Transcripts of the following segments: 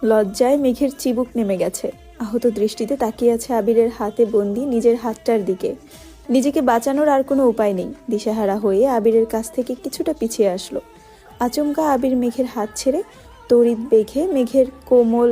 লজ্জায় মেঘের চিবুক নেমে গেছে। আহত দৃষ্টিতে তাকিয়ে আছে আবিরের হাতে বন্দি নিজের হাতটার দিকে। নিজেকে বাঁচানোর আর কোনো উপায় নেই। দিশেহারা হয়ে আবিরের কাছ থেকে কিছুটা পিছিয়ে আসলো। আচমকা আবির মেঘের হাত ছেড়ে তড়িৎ বেগে মেঘের কোমল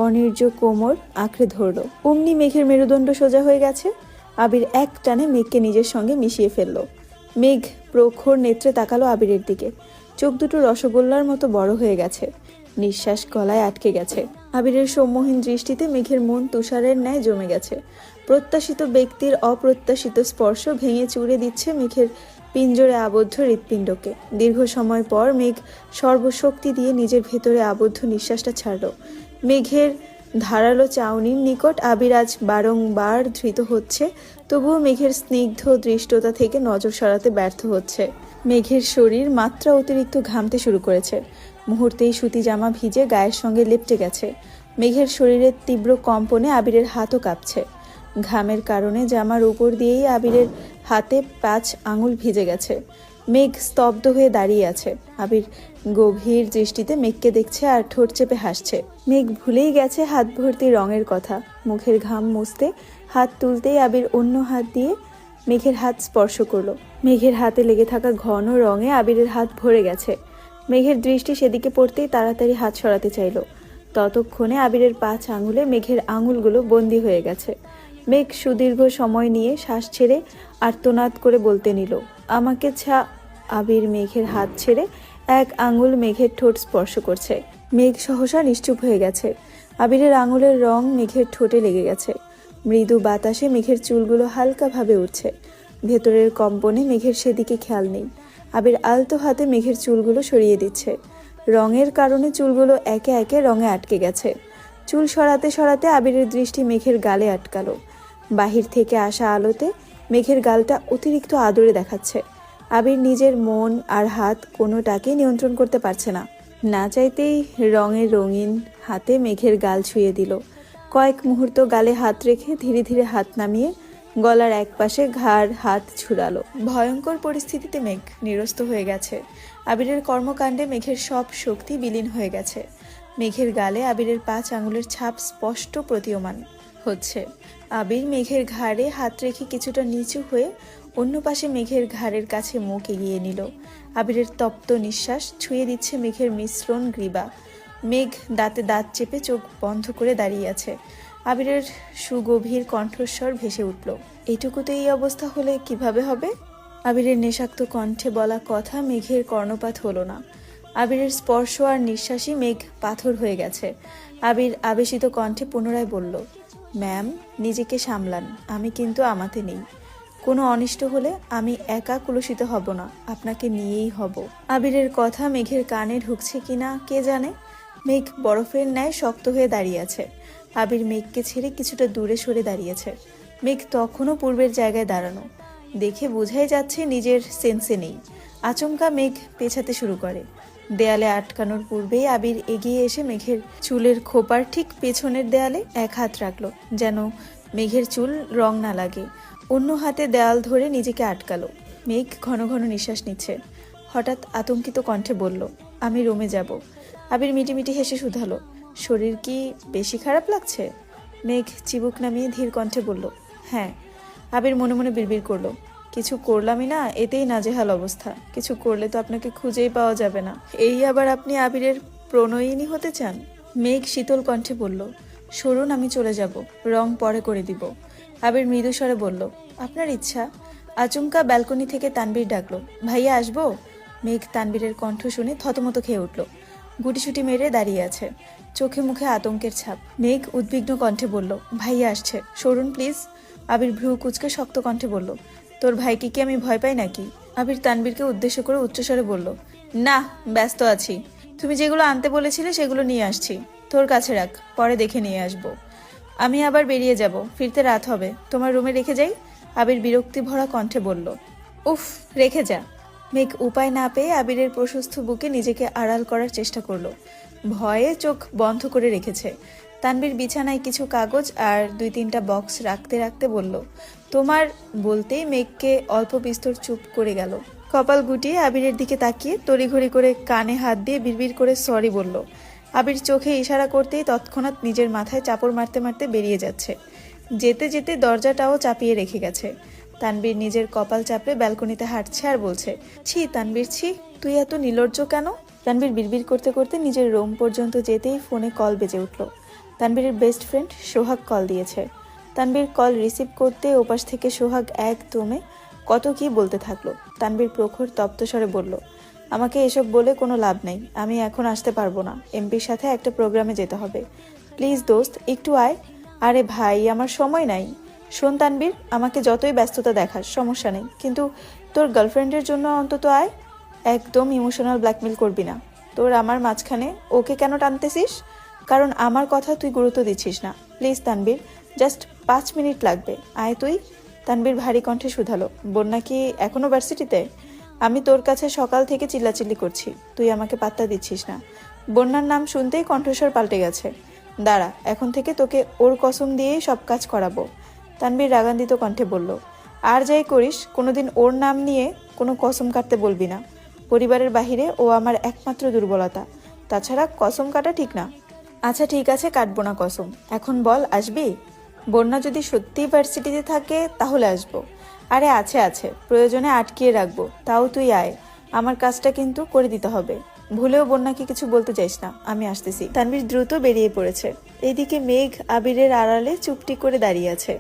অনির্য কোমর আঁকড়ে ধরল। অমনি মেঘের মেরুদণ্ড সোজা হয়ে গেছে। আবির এক টানে মেঘকে নিজের সঙ্গে মিশিয়ে ফেলল। মেঘ প্রখর নেত্রে তাকালো আবিরের দিকে। চোখ দুটো রসগোল্লার মতো বড় হয়ে গেছে। নিঃশ্বাস গলায় আটকে গেছে। আবিরের সম্মোহীন দৃষ্টিতে মেঘের মন তুষারের ন্যায় জমে গেছে। প্রত্যাশিত ব্যক্তির অপ্রত্যাশিত স্পর্শ ভেঙে চুরে দিচ্ছে মেঘের পিঞ্জরে আবদ্ধ হৃৎপিণ্ডকে। দীর্ঘ সময় পর মেঘ সর্বশক্তি দিয়ে নিজের ভেতরে আবদ্ধ নিঃশ্বাসটা ছাড়ল। মেঘের ধারালো চাউনির নিকট আবির আজ বারংবার ধৃত হচ্ছে, তবুও মেঘের স্নিগ্ধ দৃষ্টতা থেকে নজর সরাতে ব্যর্থ হচ্ছে। মেঘের শরীর মাত্রা অতিরিক্ত ঘামতে শুরু করেছে। মুহূর্তেই সুতি জামা ভিজে গায়ের সঙ্গে লেপটে গেছে। মেঘের শরীরের তীব্র কম্পনে আবিরের হাতও কাঁপছে। ঘামের কারণে জামার উপর দিয়েই আবিরের হাতে 5 আঙুল ভিজে গেছে। মেঘ স্তব্ধ হয়ে দাঁড়িয়ে আছে। আবির গভীর দৃষ্টিতে মেঘকে দেখছে আর ঠোঁট চেপে হাসছে। মেঘ ভুলেই গেছে হাত ভর্তি রঙের কথা। মুখের ঘাম মুছতে হাত তুলতেই আবির অন্য হাত দিয়ে মেঘের হাত স্পর্শ করলো। মেঘের হাতে লেগে থাকা ঘন রঙে আবিরের হাত ভরে গেছে। মেঘের দৃষ্টি সেদিকে পড়তেই তাড়াতাড়ি হাত সরাতে চাইল। ততক্ষণে আবিরের 5 আঙুলে মেঘের আঙুলগুলো বন্দী হয়ে গেছে। মেঘ সুদীর্ঘ সময় নিয়ে শ্বাস ছেড়ে আর্তনাদ করে বলতে নিল, আমাকে আবির মেঘের হাত ছেড়ে এক আঙুল মেঘের ঠোঁট স্পর্শ করছে। মেঘ সহসা নিশ্চুপ হয়ে গেছে। আবিরের আঙুলের রং মেঘের ঠোঁটে লেগে গেছে। মৃদু বাতাসে মেঘের চুলগুলো হালকাভাবে উঠছে। ভেতরের কম্পনে মেঘের সেদিকে খেয়াল নেই। আবির আলতো হাতে মেঘের চুলগুলো সরিয়ে দিচ্ছে। রঙের কারণে চুলগুলো একে একে রঙে আটকে গেছে। চুল সরাতে সরাতে আবিরের দৃষ্টি মেঘের গালে আটকালো। বাহির থেকে আসা আলোতে মেঘের গালটা অতিরিক্ত আদরে দেখাচ্ছে। আবির নিজের মন আর হাত কোনোটাকেই নিয়ন্ত্রণ করতে পারছে না। না চাইতেই রঙের রঙিন হাতে মেঘের গাল ছুঁয়ে দিল। কয়েক মুহূর্ত গালে হাত রেখে ধীরে ধীরে হাত নামিয়ে গলার একপাশে ঘাড় হাত ছুড়ালো। ভয়ঙ্কর পরিস্থিতিতে মেঘ নিরস্ত হয়ে গেছে। আবিরের কর্মকাণ্ডে মেঘের সব শক্তি বিলীন হয়ে গেছে। মেঘের গালে আবিরের 5 আঙুলের ছাপ স্পষ্ট প্রতীয়মান হচ্ছে। আবির মেঘের ঘাড়ে হাত রেখে কিছুটা নিচু হয়ে অন্য পাশে মেঘের ঘাড়ের কাছে মুখ এগিয়ে নিল। আবিরের তপ্ত নিঃশ্বাস ছুঁয়ে দিচ্ছে মেঘের মিশ্রণ গ্রীবা। মেঘ দাঁতে দাঁত চেপে চোখ বন্ধ করে দাঁড়িয়ে আছে। আবিরের সুগভীর কণ্ঠস্বর ভেসে উঠল, এইটুকুতে এই অবস্থা হলে কিভাবে হবে? আবিরের নেশাক্ত কণ্ঠে বলা কথা মেঘের কর্ণপাত হলো না। আবিরের স্পর্শ আর নিঃশ্বাসই মেঘ পাথর হয়ে গেছে। আবির আবেশিত কণ্ঠে পুনরায় বলল, ম্যাম, নিজেকে সামলান, আমি কিন্তু আমাতে নেই। কোনো অনিষ্ট হলে আমি একা কুলসিত হব না, আপনাকে নিয়েই হব। আবিরের কথা মেঘের কানে ঢুকছে কিনা কে জানে। মেঘ বরফের ন্যায় শক্ত হয়ে দাঁড়িয়ে আছে। আবির মেঘকে ছেড়ে কিছুটা দূরে সরে দাঁড়িয়েছে। মেঘ তখনও পূর্বের জায়গায় দাঁড়ানো। দেখে বোঝাই যাচ্ছে নিজের সেন্সে নেই। আচমকা মেঘ পেছাতে শুরু করে। দেয়ালে আটকানোর পূর্বেই আবির এগিয়ে এসে মেঘের চুলের খোপার ঠিক পেছনের দেয়ালে এক হাত রাখলো, যেন মেঘের চুল রং না লাগে। অন্য হাতে দেয়াল ধরে নিজেকে আটকালো। মেঘ ঘন ঘন নিঃশ্বাস নিচ্ছে। হঠাৎ আতঙ্কিত কণ্ঠে বলল, আমি রুমে যাব। আবির মিটিমিটি হেসে শুধালো, শরীর কি বেশি খারাপ লাগছে? মেঘ চিবুক নামিয়ে ধীর কণ্ঠে বলল, হ্যাঁ। আবির মনে মনে বিড়বিড় করলো, কিছু করলামই না, এতেই নাজেহাল অবস্থা। কিছু করলে তো আপনাকে খুঁজেই পাওয়া যাবে না। এই আবার আপনি আবিরের প্রণয়িনী হতে চান? মেঘ শীতল কণ্ঠে বলল, সরুন, আমি চলে যাব, রং পরে করে দিব। আবির মৃদুস্বরে বলল, আপনার ইচ্ছা। আচমকা ব্যালকনি থেকে তানবীর ডাকলো, ভাইয়া আসবো? মেঘ তানবীরের কণ্ঠ শুনে থতমত খেয়ে উঠল। গুটিসুটি মেরে দাঁড়িয়ে আছে, চোখে মুখে আতঙ্কের ছাপ। মেঘ উদ্বিগ্ন কণ্ঠে বলল, ভাইয়া আসছে, সরুন প্লিজ। আবির ভ্রু কুচকে শক্ত কণ্ঠে বলল, তোর ভাইকে কি আমি ভয় পাই নাকি? আবির তানবীরকে উদ্দেশ্য করে উচ্চস্বরে বলল, না, ব্যস্ত আছি। তুমি যেগুলো আনতে বলেছিলে সেগুলো নিয়ে আসছি, তোর কাছে রাখ, পরে দেখে নিয়ে আসবো। আমি আবার বেরিয়ে যাব, ফিরতে রাত হবে, তোমার রুমে রেখে যাই? আবির বিরক্তি ভরা কণ্ঠে বলল, উফ, রেখে যা। মেঘ উপায় না পেয়ে আবিরের প্রশস্ত বুকে নিজেকে আড়াল করার চেষ্টা করলো। ভয়ে চোখ বন্ধ করে রেখেছে। তানবীর বিছানায় কিছু কাগজ আর 2-3টা বক্স রাখতে রাখতে বলল, তোমার। বলতেই মেঘকে অল্প বিস্তর চুপ করে গেল। কপাল গুটিয়ে আবিরের দিকে তাকিয়ে তড়িঘড়ি করে কানে হাত দিয়ে বিড়বিড় করে সরি বলল। আবির চোখে ইশারা করতেই তৎক্ষণাৎ নিজের মাথায় চাপড় মারতে মারতে বেরিয়ে যাচ্ছে। যেতে যেতে দরজাটাও চাপিয়ে রেখে গেছে। তানবীর নিজের কপাল চাপড়ে ব্যালকনিতে হাঁটছে আর বলছে, ছি তানবীর ছি, তুই এত নির্লজ্জ কেন? তানবীর বিড়বিড় করতে করতে নিজের রুম পর্যন্ত যেতেই ফোনে কল বেজে উঠল। তানবীরের বেস্ট ফ্রেন্ড সোহাগ কল দিয়েছে। তানবীর কল রিসিভ করতে ওপাশ থেকে সোহাগ একদমে কত কি বলতে থাকলো। তানবীর প্রখর তপ্ত স্বরে বলল, আমাকে এসব বলে কোনো লাভ নেই, আমি এখন আসতে পারবো না, এমপির সাথে একটা প্রোগ্রামে যেতে হবে। প্লিজ দোস্ত একটু আয়। আরে ভাই আমার সময় নাই। শোন তানবীর, আমাকে যতই ব্যস্ততা দেখাস সমস্যা নেই, কিন্তু তোর গার্লফ্রেন্ডের জন্য অন্তত আয়। একদম ইমোশনাল ব্ল্যাকমেল করবি না। তোর আমার মাঝখানে ওকে কেন টানতেছিস? কারণ আমার কথা তুই গুরুত্ব দিচ্ছিস না। প্লিজ তানবীর, জাস্ট 5 মিনিট লাগবে, আয় তুই। তানবীর ভারী কণ্ঠে শুধালো, বন্যা কি এখনো ভার্সিটিতে? আমি তোর কাছে সকাল থেকে চিল্লাচিল্লি করছি, তুই আমাকে পাত্তা দিচ্ছিস না। বন্যার নাম শুনতেই কণ্ঠস্বর পাল্টে গেছে। দাঁড়া, এখন থেকে তোকে ওর কসম দিয়েই সব কাজ করাবো। তানবীর রাগান্বিত কণ্ঠে বলল, আর যাই করিস কোনোদিন ওর নাম নিয়ে কোনো কসম কাটতে বলবি না। পরিবারের বাহিরে ও আমার একমাত্র দুর্বলতা, তাছাড়া কসম কাটা ঠিক না। আচ্ছা ঠিক আছে, কাটবো না কসম। এখন বল আসবি? বন্যা যদি সত্যিই ভার্সিটিতে থাকে তাহলে আসবো। আরে আছে আছে, প্রয়োজনে আটকিয়ে রাখবো, তাও তুই আয়। আমার কাজটা কিন্তু করে দিতে হবে। ভুলেও বন্যাকে কিছু বলতে চাইস না, আমি আসতেছি। তানবীর দ্রুত বেরিয়ে পড়েছে। এইদিকে মেঘ আবিরের আড়ালে চুপটি করে দাঁড়িয়ে আছে।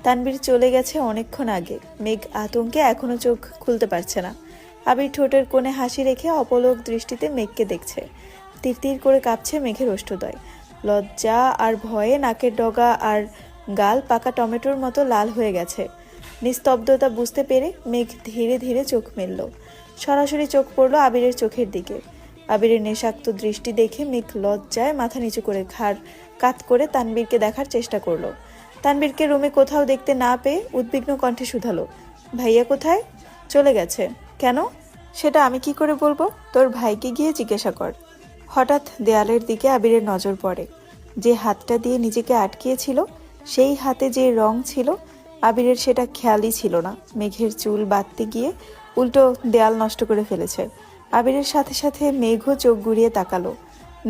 তানবীর চলে গেছে অনেকক্ষণ আগে। মেঘ আতঙ্কে এখনো চোখ খুলতে পারছে না। আবির ঠোঁটের কোণে হাসি রেখে অপলক দৃষ্টিতে মেঘকে দেখছে। তিরতির করে কাঁপছে মেঘের ওষ্ঠদ্বয়। লজ্জা আর ভয়ে নাকের ডগা আর গাল পাকা টমেটোর মতো লাল হয়ে গেছে। নিস্তব্ধতা বুঝতে পেরে মেঘ ধীরে ধীরে চোখ মেলল। সরাসরি চোখ পড়ল আবিরের চোখের দিকে। আবিরের নেশাক্ত দৃষ্টি দেখে মেঘ লজ্জায় মাথা নিচু করে ঘাড় কাত করে তানবীরকে দেখার চেষ্টা করলো। তানবীরকে রুমে কোথাও দেখতে না পেয়ে উদ্বিগ্ন কণ্ঠে শুধালো, ভাইয়া কোথায়? চলে গেছে। কেন? সেটা আমি কি করে বলবো? তোর ভাইকে গিয়ে জিজ্ঞাসা কর। হঠাৎ দেয়ালের দিকে আবিরের নজর পড়ে। যে হাতটা দিয়ে নিজেকে আটকিয়েছিল, সেই হাতে যে রং ছিল, আবিরের সেটা খেয়ালই ছিল না। মেঘের চুল বাঁধতে গিয়ে উল্টো দেয়াল নষ্ট করে ফেলেছে। আবিরের সাথে সাথে মেঘও চোখ ঘুরিয়ে তাকালো।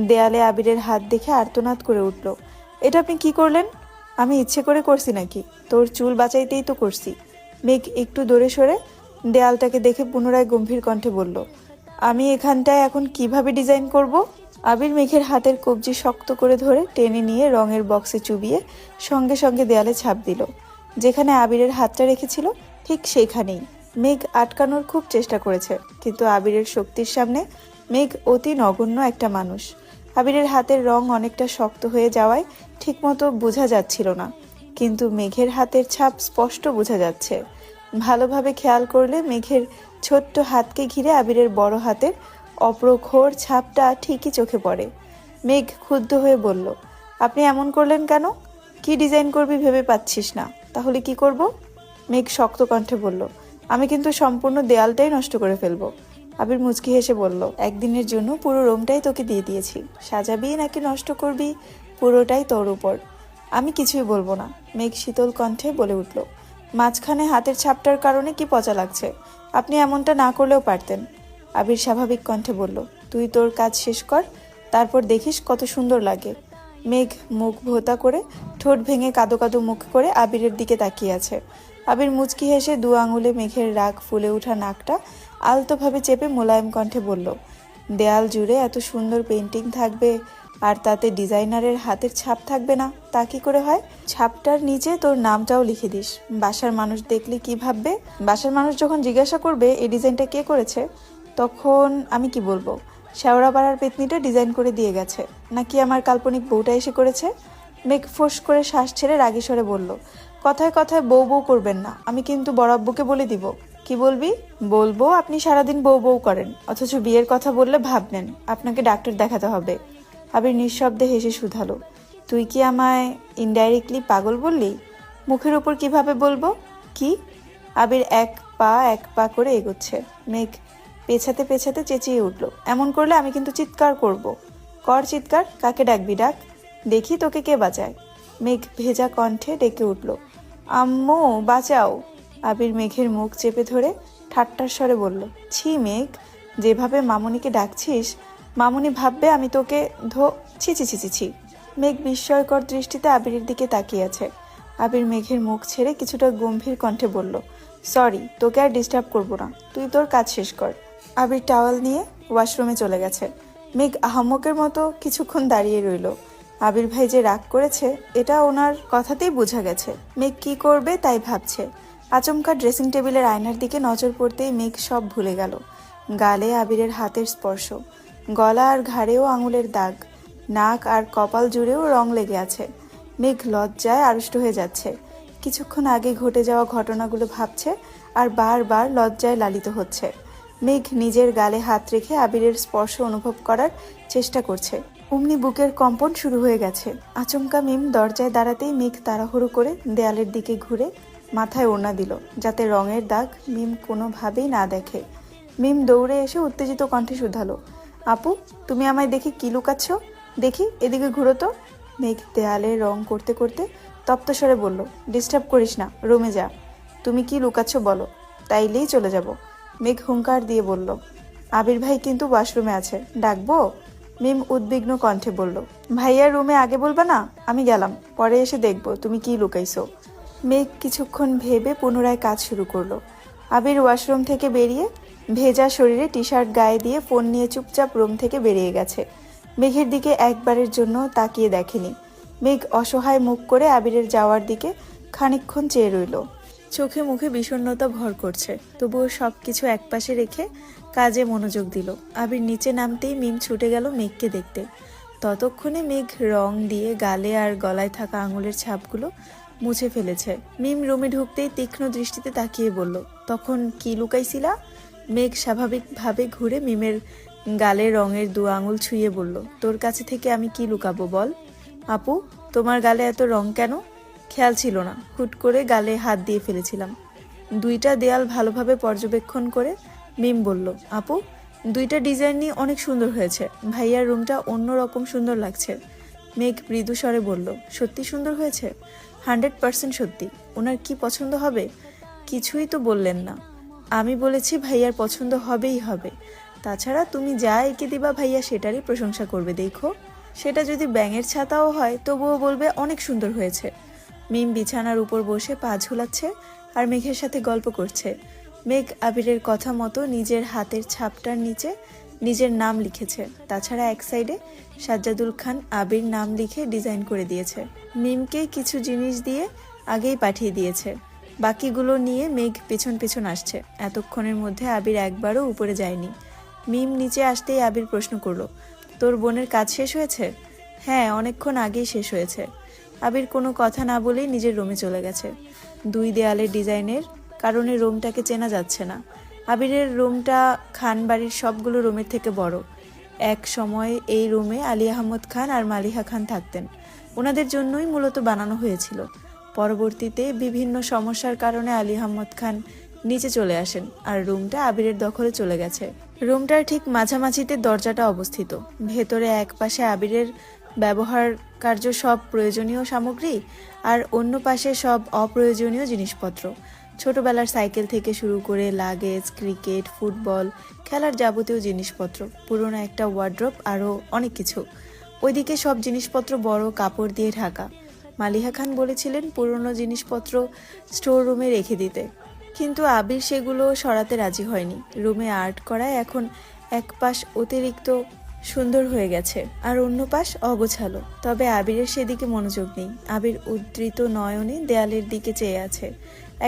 দেয়ালে আবিরের হাত দেখে আর্তনাদ করে উঠল, এটা আপনি কি করলেন? আমি ইচ্ছে করে করছি নাকি? তোর চুল বাঁচাইতেই তো করছি। মেঘ একটু দূরে সরে দেয়ালটাকে দেখে পুনরায় গম্ভীর কণ্ঠে বলল, আমি এখানটায় এখন কিভাবে ডিজাইন করব? আবির মেঘের হাতের কবজি শক্ত করে ধরে টেনে নিয়ে রঙের বক্সে চুবিয়ে সঙ্গে সঙ্গে দেয়ালে ছাপ দিল। যেখানে আবিরের হাতটা রেখেছিল ঠিক সেইখানেই। মেঘ আটকানোর খুব চেষ্টা করেছে, কিন্তু আবিরের শক্তির সামনে মেঘ অতি নগণ্য একটা মানুষ। আবিরের হাতের রং অনেকটা শক্ত হয়ে যাওয়ায় ঠিকমতো বোঝা যাচ্ছিল না, কিন্তু মেঘের হাতের ছাপ স্পষ্ট বোঝা যাচ্ছে। ভালোভাবে খেয়াল করলে মেঘের ছোট্ট হাতকে ঘিরে আবিরের বড় হাতের অপ্রখর ছাপটা ঠিকই চোখে পড়ে। মেঘ ক্ষুব্ধ হয়ে বলল, আপনি এমন করলেন কেন? কি ডিজাইন করবি ভেবে পাচ্ছিস না, তাহলে কি করব? মেঘ শক্ত কণ্ঠে বলল, আমি কিন্তু সম্পূর্ণ দেয়ালটাই নষ্ট করে ফেলবো। আবির মুচকি হেসে বলল, একদিনের জন্য পুরো রুমটাই তোকে দিয়ে দিয়েছি, সাজাবি নাকি নষ্ট করবি পুরোটাই তোর উপর। আমি কিছুই বলবো না। মেঘ শীতল কণ্ঠে বলে উঠল, মাঝখানে হাতের ছাপটার কারণে কি পচা লাগছে? আপনি এমনটা না করলেও পারতেন। আবির স্বাভাবিক কণ্ঠে বলল, তুই তোর কাজ শেষ কর, তারপর দেখিস কত সুন্দর লাগে। মেঘ মুখ ভোঁতা করে ঠোঁট ভেঙে কাদো কাদো মুখ করে আবিরের দিকে তাকিয়ে আছে। আবির মুচকি হেসে 2 আঙুলে মেঘের রাগ ফুলে ওঠা নাকটা আলতোভাবে চেপে মোলায়েম কণ্ঠে বলল, দেয়াল জুড়ে এত সুন্দর পেন্টিং থাকবে আর তাতে ডিজাইনারের হাতের ছাপ থাকবে না, তা কি করে হয়? ছাপটার নিচে তোর নামটাও লিখে দিস। বাসার মানুষ দেখলে কি ভাববে? বাসার মানুষ যখন জিজ্ঞাসা করবে এই ডিজাইনটা কে করেছে, তখন আমি কি বলবো? শেওড়াপাড়ার পেতনিটা ডিজাইন করে দিয়ে গেছে, নাকি আমার কাল্পনিক বউটা এসে করেছে? মেঘ ফোঁস করে শ্বাস ছেড়ে রাগী স্বরে বলল, কথায় কথায় বউ বউ করবেন না, আমি কিন্তু বড় আব্বুকে বলে দিব। কি বলবি? বলবো আপনি সারাদিন বউ বউ করেন, অথচ বিয়ের কথা বললে ভাব নেন, আপনাকে ডাক্তার দেখাতে হবে। আবির নিঃশব্দে হেসে শুধালো, তুই কি আমায় ইনডাইরেক্টলি পাগল বললি? মুখের উপর কিভাবে বলবো? কি? আবির এক পা করে এগোচ্ছে। মেঘ পেছাতে পেছাতে চেঁচিয়ে উঠল, এমন করলে আমি কিন্তু চিৎকার করব। কর চিৎকার, কাকে ডাকবি ডাক, দেখি তোকে কে বাঁচায়। মেঘ ভেজা কণ্ঠে ডেকে উঠল, আম্মু বাঁচাও। আবির মেঘের মুখ চেপে ধরে ঠাট্টার স্বরে বলল, ছি মেঘ, যেভাবে মামুনিকে ডাকছিস মামুনি ভাববে আমি তোকে ছি ছি ছি ছি ছি। মেঘ বিস্ময়কর দৃষ্টিতে আবিরের দিকে তাকিয়ে আছে। আবির মেঘের মুখ ছেড়ে কিছুটা গম্ভীর কণ্ঠে বলল, সরি, তোকে আর ডিস্টার্ব করবো না, তুই তোর কাজ শেষ কর। আবির টাওয়াল নিয়ে ওয়াশরুমে চলে গেছে। মেঘ আহাম্মকের মতো কিছুক্ষণ দাঁড়িয়ে রইল। আবির ভাই যে রাগ করেছে এটা ওনার কথাতেই বোঝা গেছে। মেঘ কি করবে তাই ভাবছে। আচমকা ড্রেসিং টেবিলের আয়নার দিকে নজর পড়তেই মেঘ সব ভুলে গেল। গালে আবিরের হাতের স্পর্শ, গলা আর ঘাড়েও আঙুলের দাগ, নাক আর কপাল জুড়েও রং লেগে আছে। মেঘ লজ্জায় আড়ষ্ট হয়ে যাচ্ছে। কিছুক্ষণ আগে ঘটে যাওয়া ঘটনাগুলো ভাবছে আর বারবার লজ্জায় লালিত হচ্ছে। মেঘ নিজের গালে হাত রেখে আবিরের স্পর্শ অনুভব করার চেষ্টা করছে। অমনি বুকের কম্পন শুরু হয়ে গেছে। আচমকা মিম দরজায় দাঁড়াতেই মেঘ তাড়াহুড়ো করে দেয়ালের দিকে ঘুরে মাথায় ওড়না দিল, যাতে রঙের দাগ মিম কোনোভাবেই না দেখে। মিম দৌড়ে এসে উত্তেজিত কণ্ঠে শুধালো, আপু, তুমি আমায় দেখে কি লুকাচ্ছ? দেখি, এদিকে ঘুরো তো। মেঘ দেয়ালে রং করতে করতে তপ্ত স্বরে বলল, ডিস্টার্ব করিস না, রুমে যা। তুমি কি লুকাচ্ছ বলো, তাইলেই চলে যাব। মেঘ হুঙ্কার দিয়ে বলল, আবির ভাই কিন্তু ওয়াশরুমে আছে, ডাকবো? মিম উদ্বিগ্ন কণ্ঠে বলল, ভাইয়ার রুমে আগে বলবা না? আমি গেলাম, পরে এসে দেখবো তুমি কি লুকাইছো। মেঘ কিছুক্ষণ ভেবে পুনরায় কাজ শুরু করলো। আবির ওয়াশরুম থেকে বেরিয়ে ভেজা শরীরে টি শার্ট গায়ে দিয়ে ফোন নিয়ে চুপচাপ রুম থেকে বেরিয়ে গেছে। মেঘের দিকে একবারের জন্য তাকিয়ে দেখেনি। মেঘ অসহায় মুখ করে আবিরের যাওয়ার দিকে খানিকক্ষণ চেয়ে রইল। চোখে মুখে বিষণ্ণতা ভর করছে, তবুও সবকিছু একপাশে রেখে কাজে মনোযোগ দিল। আবির নিচে নামতেই মিম ছুটে গেল মেঘকে দেখতে। ততক্ষণে মেঘ রং দিয়ে গালে আর গলায় থাকা আঙুলের ছাপগুলো মুছে ফেলেছে। মিম রুমে ঢুকতেই তীক্ষ্ণ দৃষ্টিতে তাকিয়ে বলল, তখন কি লুকাইছিলা? মেঘ স্বাভাবিকভাবে ঘুরে মিমের গালে রঙের দু আঙুল ছুঁয়ে বলল, তোর কাছে থেকে আমি কি লুকাবো বল? আপু, তোমার গালে এত রং কেন? খেয়াল ছিল না, হুট করে গালে হাত দিয়ে ফেলেছিলাম। দুইটা দেয়াল ভালোভাবে পর্যবেক্ষণ করে মিম বলল, আপু, দুইটা ডিজাইনই অনেক সুন্দর হয়েছে, ভাইয়ার রুমটা অন্যরকম সুন্দর লাগছে। মেঘ মৃদু স্বরে বলল, সত্যি সুন্দর হয়েছে? 100% সত্যি। ওনার কি পছন্দ হবে? কিছুই তো বললেন না। আমি বলেছি ভাইয়ার পছন্দ হবেই হবে। তাছাড়া তুমি যা এঁকে দিবা ভাইয়া সেটারই প্রশংসা করবে, দেখো। সেটা যদি ব্যাঙের ছাতাও হয় তবুও বলবে অনেক সুন্দর হয়েছে। মিম বিছানার উপর বসে পা ঝুলাচ্ছে আর মেঘের সাথে গল্প করছে। মেঘ আবিরের কথা মতো নিজের হাতের ছাপটার নিচে নিজের নাম লিখেছে। তাছাড়া এক সাইডে সাজ্জাদুল খান আবির নাম লিখে ডিজাইন করে দিয়েছে। মিমকে কিছু জিনিস দিয়ে আগেই পাঠিয়ে দিয়েছে। বাকিগুলো নিয়ে মেঘ পেছন পেছন আসছে। এতক্ষণের মধ্যে আবির একবারও উপরে যায়নি। মিম নিচে আসতেই আবির প্রশ্ন করলো, তোর বোনের কাজ শেষ হয়েছে? হ্যাঁ, অনেকক্ষণ আগেই শেষ হয়েছে। আবির কোনো কথা না বলেই নিজের রুমে চলে গেছে। দুই দেয়ালের ডিজাইনের কারণে রুমটাকে চেনা যাচ্ছে না। আবিরের রুমটা খান বাড়ির সবগুলো রুমের থেকে বড়। এক সময় এই রুমে আলী আহমদ খান আর মালিহা খান থাকতেন। ওনাদের জন্যই মূলত বানানো হয়েছিল। পরবর্তীতে বিভিন্ন সমস্যার কারণে আলী আহমদ খান নিচে চলে আসেন আর রুমটা আবিরের দখলে চলে গেছে। রুমটার ঠিক মাঝামাঝিতে দরজাটা অবস্থিত। ভেতরে এক পাশে আবিরের ব্যবহার কার্য সব প্রয়োজনীয় সামগ্রী আর অন্য পাশে সব অপ্রয়োজনীয় জিনিসপত্র। ছোটবেলার সাইকেল থেকে শুরু করে লাগেজ, ক্রিকেট, ফুটবল, খেলার যাবতীয় জিনিসপত্র, পুরনো একটা ওয়ার্ড্রপ, আরও অনেক কিছু। ওইদিকে সব জিনিসপত্র বড় কাপড় দিয়ে ঢাকা। মালিহা খান বলেছিলেন পুরনো জিনিসপত্র স্টোর রুমে রেখে দিতে, কিন্তু আবির সেগুলো সরাতে রাজি হয়নি। রুমে আর্ট করায় এখন এক পাশ অতিরিক্ত সুন্দর হয়ে গেছে আর অন্য পাশ অগোছালো। তবে আবিরের সেদিকে মনোযোগ নেই। আবির উদ্ধৃত নয়নে দেয়ালের দিকে চেয়ে আছে।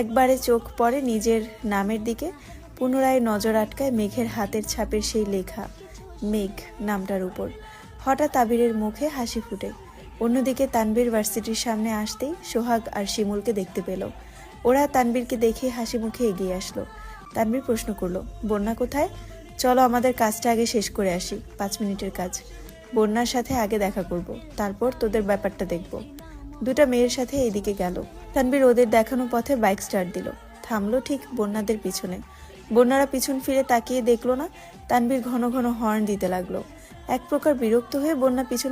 একবারে চোখ পড়ে নিজের নামের দিকে। পুনরায় নজর আটকায় মেঘের হাতের ছাপের সেই লেখা মেঘ নামটার উপর। হঠাৎ আবিরের মুখে হাসি ফুটে। অন্যদিকে তানবীর ভার্সিটির সামনে আসতেই সোহাগ আর শিমুলকে দেখতে পেল। ওরা তানবীরকে দেখে হাসি মুখে এগিয়ে আসলো। তানবীর প্রশ্ন করলো, বন্যা কোথায়? চলো আমাদের কাজটা আগে শেষ করে আসি, 5 মিনিটের কাজ। বন্যার সাথে আগে দেখা করব, তারপর তোদের ব্যাপারটা দেখব। দুটা মেয়ের সাথে এদিকে গেল। তানবীর ওদের দেখানো পথে বাইক স্টার্ট দিল। থামলো ঠিক বন্যাদের পিছনে। বন্যারা পিছন ফিরে তাকিয়ে দেখলো না। তানবীর ঘন ঘন হর্ন দিতে লাগলো। এক প্রকার বিরক্ত হয়ে বন্যা পিছন